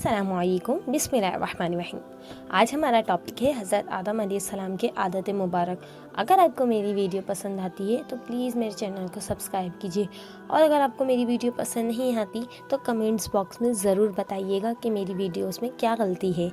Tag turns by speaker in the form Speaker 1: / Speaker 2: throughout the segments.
Speaker 1: अस्सलामुअलैकुम बिस्मिल्लाहिर्रहमानिर्रहीम। आज हमारा टॉपिक है हज़रत आदम अलैहिस्सलाम के आदत मुबारक। अगर आपको मेरी वीडियो पसंद आती है तो प्लीज़ मेरे चैनल को सब्सक्राइब कीजिए, और अगर आपको मेरी वीडियो पसंद नहीं आती तो कमेंट्स बॉक्स में ज़रूर बताइएगा कि मेरी वीडियोस में क्या गलती है।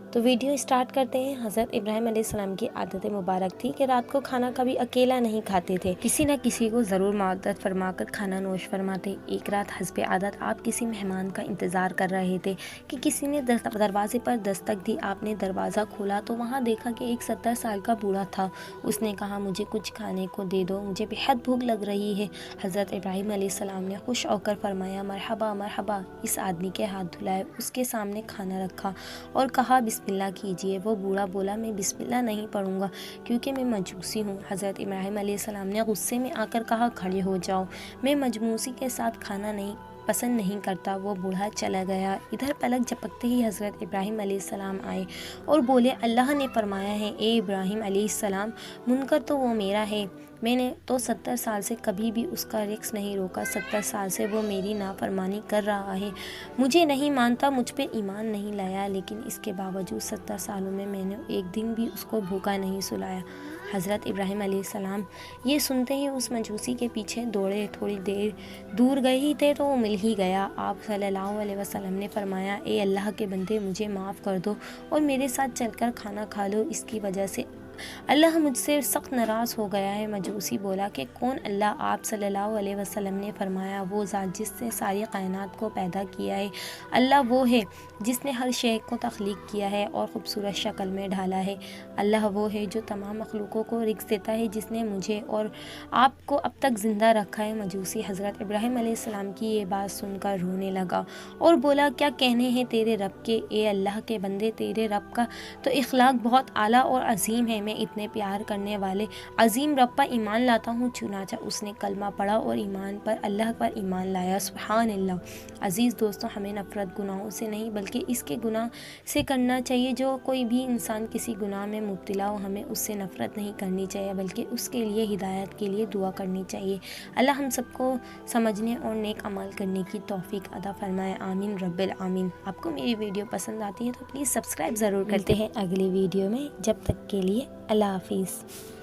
Speaker 1: तो वीडियो स्टार्ट करते हैं। हज़रत इब्राहिम अलैहिस्सलाम की आदत मुबारक थी कि रात को खाना कभी अकेला नहीं खाते थे, किसी न किसी को ज़रूर मदद फरमाकर खाना नोश फरमाते। एक रात हस्बे आदत आप किसी मेहमान का इंतज़ार कर रहे थे कि किसी ने दरवाजे पर दस्तक दी। आपने दरवाज़ा खोला तो वहाँ देखा कि एक 70 साल का बूढ़ा था। उसने कहा, मुझे कुछ खाने को दे दो, मुझे बेहद भूख लग रही है। हज़रत इब्राहिम अलैहिस्सलाम ने खुश होकर फरमाया, मरहबा मरहबा। इस आदमी के हाथ धुलाए, उसके सामने खाना रखा और कहा, बिस्मिल्लाह कीजिए। वो बूढ़ा बोला, मैं बिस्मिल्लाह नहीं पढ़ूंगा क्योंकि मैं मजूसी हूँ। हज़रत इब्राहिम अलैहिस्सलाम ने गुस्से में आकर कहा, खड़े हो जाओ, मैं मजूसी के साथ खाना नहीं पसंद नहीं करता। वो बूढ़ा चला गया। इधर पलक झपकते ही हज़रत इब्राहिम अलैहिस्सलाम आए और बोले, अल्लाह ने फरमाया है, ए इब्राहिम अलैहिस्सलाम, मुनकर तो वो मेरा है, मैंने तो 70 साल से कभी भी उसका रिक्स नहीं रोका। 70 साल से वो मेरी नाफरमानी कर रहा है, मुझे नहीं मानता, मुझ पे ईमान नहीं लाया, लेकिन इसके बावजूद 70 सालों में मैंने एक दिन भी उसको भूखा नहीं सुलाया। हज़रत इब्राहिम अलैहिस्सलाम ये सुनते ही उस मजूसी के पीछे दौड़े। थोड़ी देर दूर गए ही थे तो वो मिल ही गया। आप सल्लल्लाहु अलैहि वसल्लम ने फरमाया, ए अल्लाह के बंदे, मुझे माफ़ कर दो और मेरे साथ चलकर खाना खा लो, इसकी वजह से अल्लाह मुझसे सख्त नाराज़ हो गया है। मजूसी बोला कि कौन अल्लाह? आप सल्लल्लाहु अलैहि वसल्लम ने फरमाया, वो ज़ात जिसने सारी कायनात को पैदा किया है, अल्लाह वो है जिसने हर शय को तख्लीक किया है और ख़ूबसूरत शक्ल में ढाला है। अल्लाह वो है जो तमाम मखलूक़ों को रिज़्क़ देता है, जिसने मुझे और आपको अब तक ज़िंदा रखा है। मजूसी हज़रत इब्राहिम अलैहिस्सलाम की ये बात सुनकर रोने लगा और बोला, क्या कहने हैं तेरे रब के, ए अल्लाह के बंदे, तेरे रब का तो इखलाक बहुत आला और अजीम है। मैं इतने प्यार करने वाले अजीम रब पर ईमान लाता हूँ। चुनाचा उसने कलमा पढ़ा और ईमान पर अल्लाह पर ईमान लाया। सुभान अल्लाह। अज़ीज़ दोस्तों, हमें नफ़रत गुनाहों से नहीं बल्कि इसके गुनाह से करना चाहिए। जो कोई भी इंसान किसी गुनाह में मुब्तला हो, हमें उससे नफ़रत नहीं करनी चाहिए बल्कि उसके लिए हिदायत के लिए दुआ करनी चाहिए। अल्लाह हम सबको समझने और नेक अमल करने की तौफीक अता फरमाए। आमीन रब्बिल आमीन। आपको मेरी वीडियो पसंद आती है तो प्लीज़ सब्सक्राइब ज़रूर करते हैं अगली वीडियो में। जब तक के लिए अल्लाह हाफिज़।